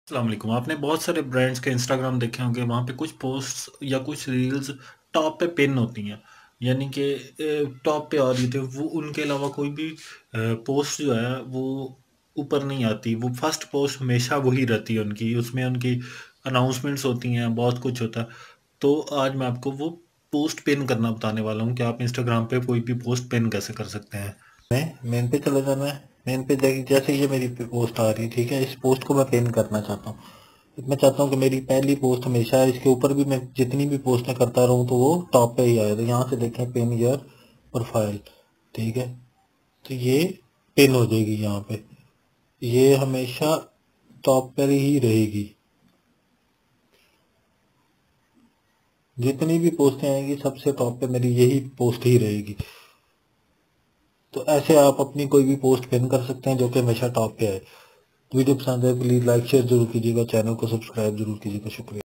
अस्सलाम वालेकुम। आपने बहुत सारे ब्रांड्स के इंस्टाग्राम देखे होंगे, वहाँ पे कुछ पोस्ट्स या कुछ रील्स टॉप पे पिन होती हैं, यानी कि टॉप पे आ रही थी वो, उनके अलावा कोई भी पोस्ट जो है वो ऊपर नहीं आती। वो फर्स्ट पोस्ट हमेशा वही रहती है उनकी, उसमें उनकी अनाउंसमेंट्स होती हैं, बहुत कुछ होता है। तो आज मैं आपको वो पोस्ट पिन करना बताने वाला हूँ कि आप इंस्टाग्राम पे कोई भी पोस्ट पिन कैसे कर सकते हैं। मैं मेन पे चले जाना है। मेन पे जैसे ये मेरी पोस्ट आ रही है, ठीक है, इस पोस्ट को मैं पिन करना चाहता हूँ। मैं चाहता हूँ कि मेरी पहली पोस्ट हमेशा इसके ऊपर भी मैं जितनी भी पोस्टें करता रहूँ तो वो टॉप पे ही आए। तो यहाँ से देखें पिन योर प्रोफाइल, ठीक है, तो ये पिन हो जाएगी यहाँ पे। ये हमेशा टॉप पर ही रहेगी। जितनी भी पोस्टें आएंगी सबसे टॉप पे मेरी यही पोस्ट ही रहेगी। तो ऐसे आप अपनी कोई भी पोस्ट पिन कर सकते हैं जो कि हमेशा टॉप पे आए। वीडियो पसंद है प्लीज लाइक शेयर जरूर कीजिएगा, चैनल को सब्सक्राइब जरूर कीजिएगा। शुक्रिया।